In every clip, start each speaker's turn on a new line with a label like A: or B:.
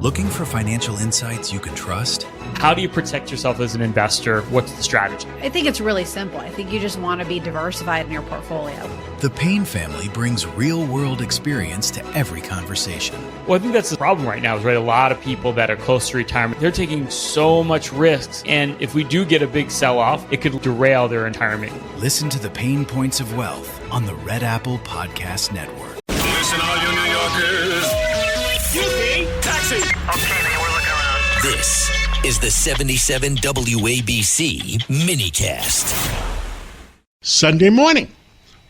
A: Looking for financial insights you can trust?
B: How do you protect yourself as an investor? What's the strategy?
C: I think it's really simple. I think you just want to be diversified in your portfolio.
A: The Payne family brings real-world experience to every conversation.
B: Well, I think that's the problem right now is, right, a lot of people that are close to retirement, they're taking so much risks. And if we do get a big sell-off, it could derail their retirement.
A: Listen to the Pain Points of Wealth on the Red Apple Podcast Network.
D: Listen, all you New Yorkers. Taxi.
E: Okay, man, we're looking around.
F: This is the 77 WABC minicast.
G: Sunday morning.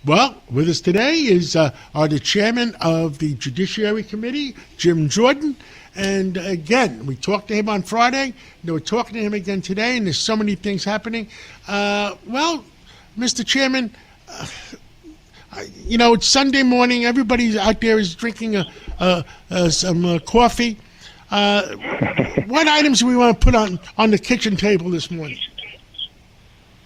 G: Well, with us today is the chairman of the Judiciary Committee, Jim Jordan. And again, we talked to him on Friday. We're talking to him again today, and there's so many things happening. Well, Mr. Chairman, it's Sunday morning. Everybody out there is drinking some coffee. What items do we want to put on the kitchen table this morning?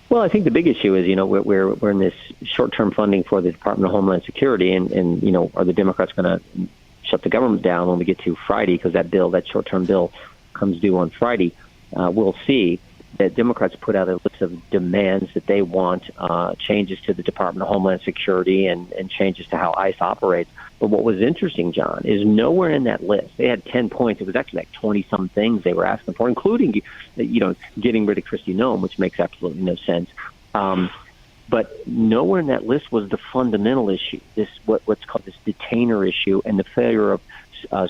H: Well, I think the big issue is, we're in this short-term funding for the Department of Homeland Security, and are the Democrats going to shut the government down when we get to Friday? Because that short-term bill, comes due on Friday. We'll see that Democrats put out a list of demands that they want, changes to the Department of Homeland Security and changes to how ICE operates. But what was interesting, John, is nowhere in that list. They had 10 points. It was actually like 20-some things they were asking for, including, getting rid of Kristi Noem, which makes absolutely no sense. But nowhere in that list was the fundamental issue, what's called this detainer issue, and the failure of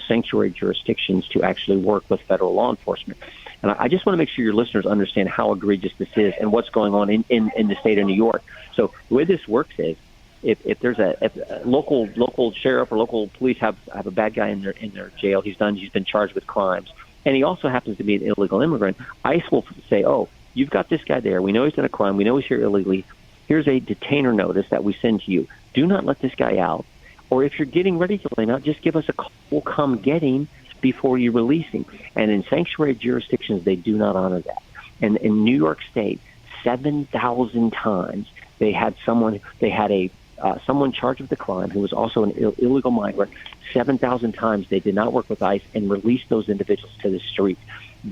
H: sanctuary jurisdictions to actually work with federal law enforcement. And I just want to make sure your listeners understand how egregious this is and what's going on in the state of New York. So the way this works is, if there's a local sheriff or local police have a bad guy in their jail, he's been charged with crimes, and he also happens to be an illegal immigrant, ICE will say, oh, you've got this guy there. We know he's done a crime. We know he's here illegally. Here's a detainer notice that we send to you. Do not let this guy out. Or if you're getting ready to let him out, just give us a call. We'll come get him before you release him. And in sanctuary jurisdictions, they do not honor that. And in New York State, 7,000 times they had someone charged with a crime who was also an illegal migrant. 7,000 times they did not work with ICE and released those individuals to the street.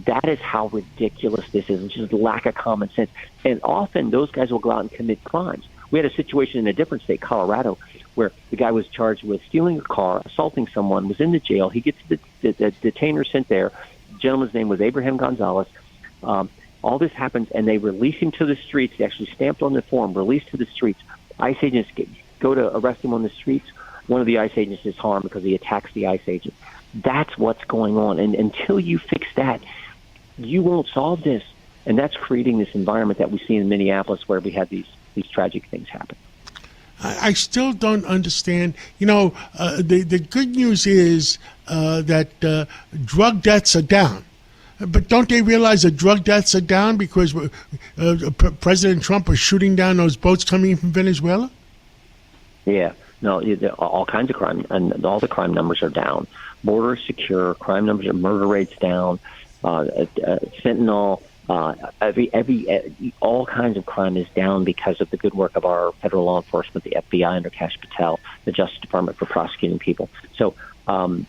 H: That is how ridiculous this is. It's just lack of common sense. And often those guys will go out and commit crimes. We had a situation in a different state, Colorado, where the guy was charged with stealing a car, assaulting someone, was in the jail. He gets the detainer sent there. The gentleman's name was Abraham Gonzalez. All this happens, and they release him to the streets. They actually stamped on the form, released to the streets. ICE agents go to arrest him on the streets. One of the ICE agents is harmed because he attacks the ICE agent. That's what's going on. And until you fix that, you won't solve this. And that's creating this environment that we see in Minneapolis where we have these tragic things happen.
G: I still don't understand. The good news is that drug deaths are down. But don't they realize that drug deaths are down because President Trump was shooting down those boats coming in from Venezuela? Yeah.
H: No, all kinds of crime, and all the crime numbers are down. Border is secure, crime numbers are, murder rates down, fentanyl, all kinds of crime is down because of the good work of our federal law enforcement, the FBI under Kash Patel, the Justice Department for prosecuting people. So, again,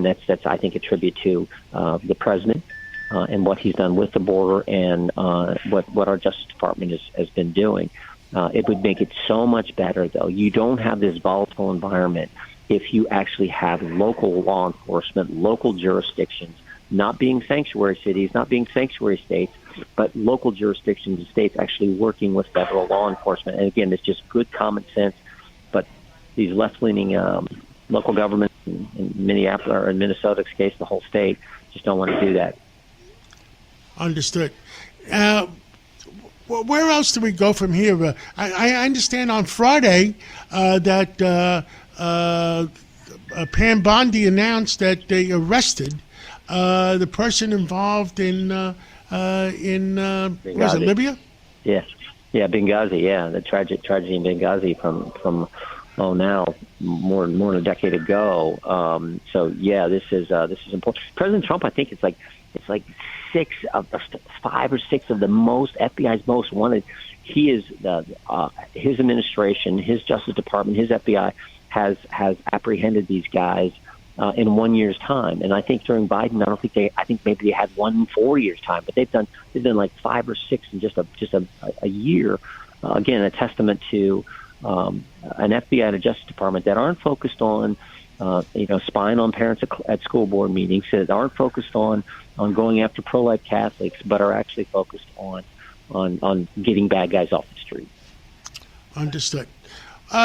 H: that's I think a tribute to the president and what he's done with the border and what our Justice Department has been doing. It would make it so much better, though. You don't have this volatile environment if you actually have local law enforcement, local jurisdictions, not being sanctuary cities, not being sanctuary states, but local jurisdictions and states actually working with federal law enforcement. And again, it's just good common sense. But these left-leaning local governments in Minneapolis, or in Minnesota's case, the whole state, just don't want to do that.
G: Understood. Where else do we go from here? I understand on Friday that Pam Bondi announced that they arrested the person involved in was it Libya?
H: Yeah, Benghazi. Yeah, the tragedy in Benghazi from now more than a decade ago. So yeah, this is important. President Trump, I think it's like 5 or 6 of the most FBI's most wanted. He is his administration, his Justice Department, his FBI has apprehended these guys in 1 year's time. And I think during Biden, I think maybe they had one in 4 years' time, but they've done like 5 or 6 in just a year. Again, a testament to an FBI and a Justice Department that aren't focused on spying on parents at school board meetings, that aren't focused on going after pro-life Catholics, but are actually focused on getting bad guys off the street.
G: Understood.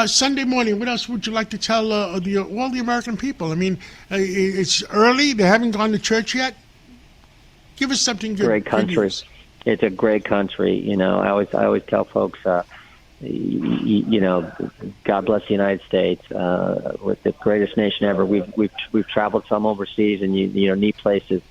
G: Sunday morning, what else would you like to tell all the American people? I mean, it's early. They haven't gone to church yet. Give us something good.
H: Great country.
G: Good news.
H: It's a great country. I always tell folks, God bless the United States. With the greatest nation ever. We've traveled some overseas and neat places,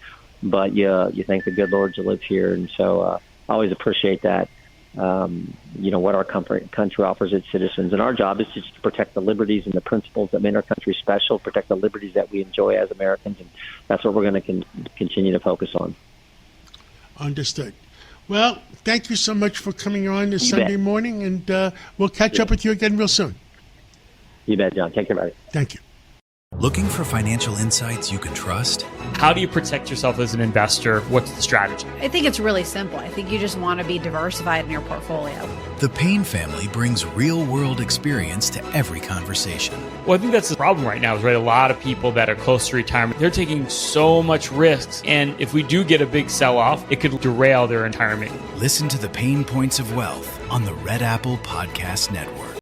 H: but you thank the good Lord to live here, and so I always appreciate that. What our country offers its citizens, and our job is just to protect the liberties and the principles that make our country special, protect the liberties that we enjoy as Americans, and that's what we're going to continue to focus on.
G: Understood. Well, thank you so much for coming on this Sunday morning, and we'll catch up with you again real soon.
H: You bet, John. Take care, buddy.
G: Thank you.
A: Looking for financial insights you can trust?
B: How do you protect yourself as an investor? What's the strategy?
C: I think it's really simple. I think you just want to be diversified in your portfolio.
A: The Payne family brings real-world experience to every conversation.
B: Well, I think that's the problem right now is, right, a lot of people that are close to retirement, they're taking so much risks. And if we do get a big sell-off, it could derail their retirement.
A: Listen to the Payne Points of Wealth on the Red Apple Podcast Network.